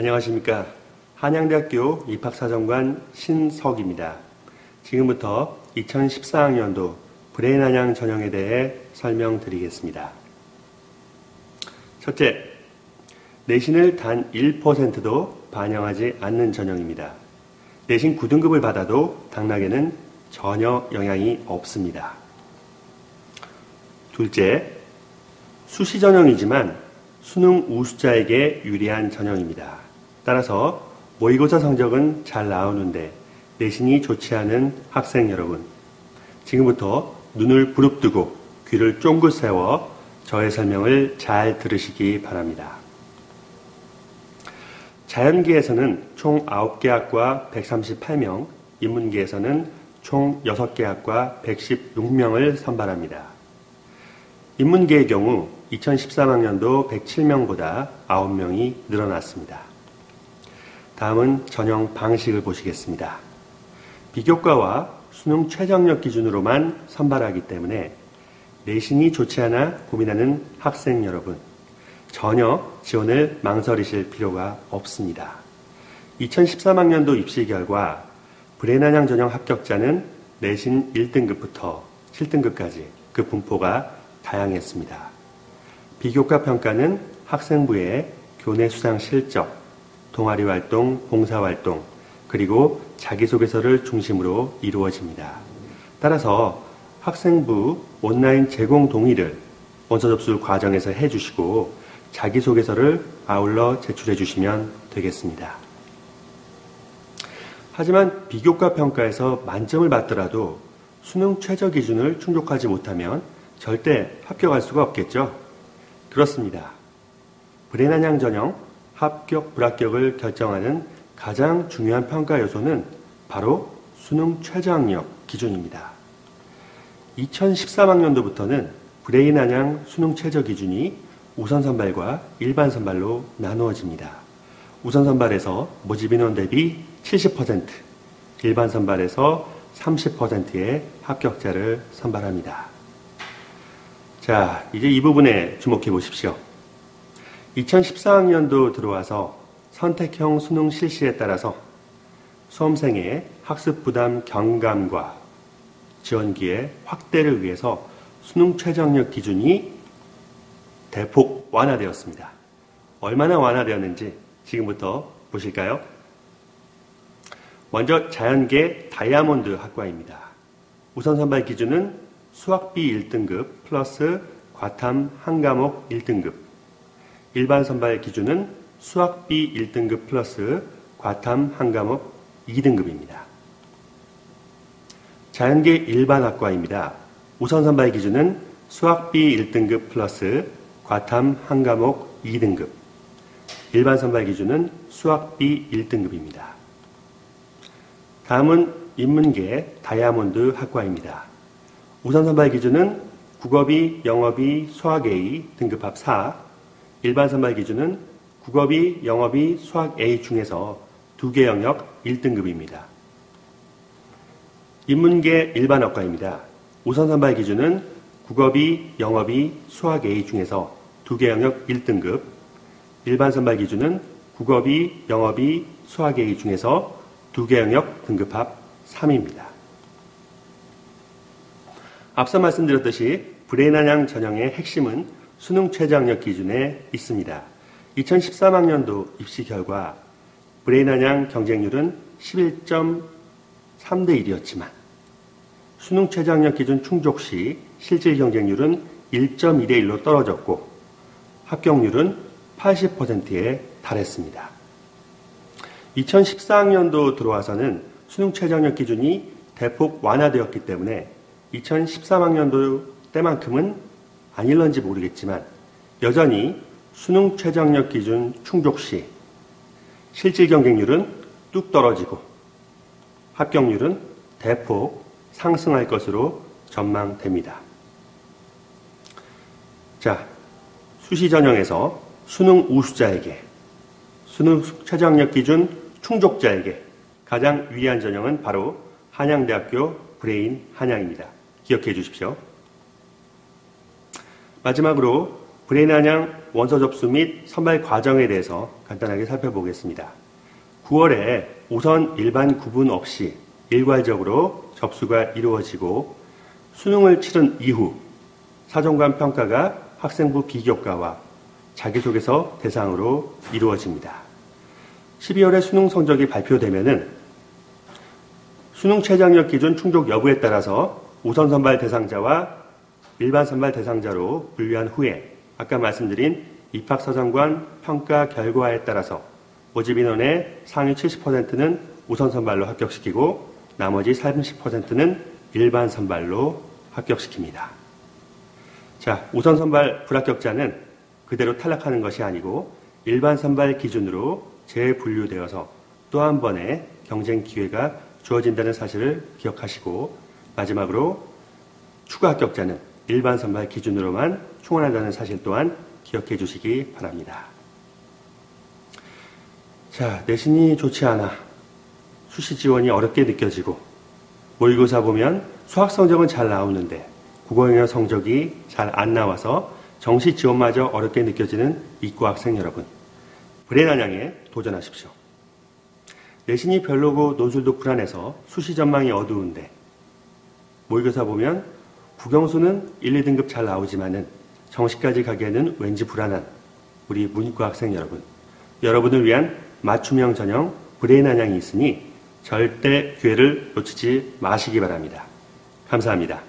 안녕하십니까. 한양대학교 입학사정관 신석입니다. 지금부터 2014학년도 브레인한양 전형에 대해 설명드리겠습니다. 첫째, 내신을 단 1%도 반영하지 않는 전형입니다. 내신 9등급을 받아도 당락에는 전혀 영향이 없습니다. 둘째, 수시 전형이지만 수능 우수자에게 유리한 전형입니다. 따라서 모의고사 성적은 잘 나오는데 내신이 좋지 않은 학생 여러분, 지금부터 눈을 부릅뜨고 귀를 쫑긋 세워 저의 설명을 잘 들으시기 바랍니다. 자연계에서는 총 9개 학과 138명, 인문계에서는 총 6개 학과 116명을 선발합니다. 인문계의 경우 2013학년도 107명보다 9명이 늘어났습니다. 다음은 전형 방식을 보시겠습니다. 비교과와 수능 최저학력 기준으로만 선발하기 때문에 내신이 좋지 않아 고민하는 학생 여러분, 전혀 지원을 망설이실 필요가 없습니다. 2013학년도 입시 결과 브레인한양 전형 합격자는 내신 1등급부터 7등급까지 그 분포가 다양했습니다. 비교과 평가는 학생부의 교내 수상 실적, 동아리 활동, 봉사 활동, 그리고 자기소개서를 중심으로 이루어집니다. 따라서 학생부 온라인 제공 동의를 원서 접수 과정에서 해주시고 자기소개서를 아울러 제출해 주시면 되겠습니다. 하지만 비교과 평가에서 만점을 받더라도 수능 최저 기준을 충족하지 못하면 절대 합격할 수가 없겠죠? 그렇습니다. 브레인한양 전형 합격, 불합격을 결정하는 가장 중요한 평가 요소는 바로 수능 최저학력 기준입니다. 2013학년도부터는 브레인한양 수능 최저 기준이 우선 선발과 일반 선발로 나누어집니다. 우선 선발에서 모집 인원 대비 70%, 일반 선발에서 30%의 합격자를 선발합니다. 자, 이제 이 부분에 주목해 보십시오. 2014학년도 들어와서 선택형 수능 실시에 따라서 수험생의 학습 부담 경감과 지원기의 확대를 위해서 수능 최저학력 기준이 대폭 완화되었습니다. 얼마나 완화되었는지 지금부터 보실까요? 먼저 자연계 다이아몬드 학과입니다. 우선 선발 기준은 수학비 1등급 플러스 과탐 한 과목 1등급, 일반 선발 기준은 수학비 1등급 플러스 과탐 한 과목 2등급입니다. 자연계 일반 학과입니다. 우선 선발 기준은 수학비 1등급 플러스 과탐 한 과목 2등급, 일반 선발 기준은 수학비 1등급입니다. 다음은 인문계 다이아몬드 학과입니다. 우선 선발 기준은 국어비, 영어비, 수학 A 등급합 4, 일반 선발 기준은 국어비, 영어비, 수학 A 중에서 2개 영역 1등급입니다. 인문계 일반 학과입니다. 우선 선발 기준은 국어비, 영어비, 수학 A 중에서 2개 영역 1등급, 일반 선발 기준은 국어비, 영어비, 수학 A 중에서 2개 영역 등급합 3입니다. 앞서 말씀드렸듯이 브레인한양 전형의 핵심은 수능 최저학력 기준에 있습니다. 2013학년도 입시 결과 브레인한양 경쟁률은 11.3대 1이었지만 수능 최저학력 기준 충족 시 실질 경쟁률은 1.2대 1로 떨어졌고 합격률은 80%에 달했습니다. 2014학년도 들어와서는 수능 최저학력 기준이 대폭 완화되었기 때문에 2013학년도 때만큼은 아닐런지 모르겠지만 여전히 수능 최저학력 기준 충족 시 실질 경쟁률은 뚝 떨어지고 합격률은 대폭 상승할 것으로 전망됩니다. 자, 수시 전형에서 수능 우수자에게, 수능 최저학력 기준 충족자에게 가장 유리한 전형은 바로 한양대학교 브레인한양입니다. 기억해 주십시오. 마지막으로 브레인 한양 원서 접수 및 선발 과정에 대해서 간단하게 살펴보겠습니다. 9월에 우선 일반 구분 없이 일괄적으로 접수가 이루어지고 수능을 치른 이후 사정관 평가가 학생부 비교과와 자기소개서 대상으로 이루어집니다. 12월에 수능 성적이 발표되면은 수능 최저학력 기준 충족 여부에 따라서 우선 선발 대상자와 일반 선발 대상자로 분류한 후에 아까 말씀드린 입학사정관 평가 결과에 따라서 모집 인원의 상위 70%는 우선 선발로 합격시키고 나머지 30%는 일반 선발로 합격시킵니다. 자, 우선 선발 불합격자는 그대로 탈락하는 것이 아니고 일반 선발 기준으로 재분류되어서 또 한 번의 경쟁 기회가 주어진다는 사실을 기억하시고 마지막으로 추가 합격자는 일반 선발 기준으로만 충원한다는 사실 또한 기억해 주시기 바랍니다. 자, 내신이 좋지 않아 수시 지원이 어렵게 느껴지고 모의고사 보면 수학 성적은 잘 나오는데 국어 영역 성적이 잘 안 나와서 정시 지원마저 어렵게 느껴지는 이과 학생 여러분, 브레인 한양에 도전하십시오. 내신이 별로고 논술도 불안해서 수시 전망이 어두운데 모의고사 보면 국영수는 1, 2등급 잘 나오지만은 정시까지 가기에는 왠지 불안한 우리 문과 학생 여러분, 여러분을 위한 맞춤형 전형 브레인 한양이 있으니 절대 기회를 놓치지 마시기 바랍니다. 감사합니다.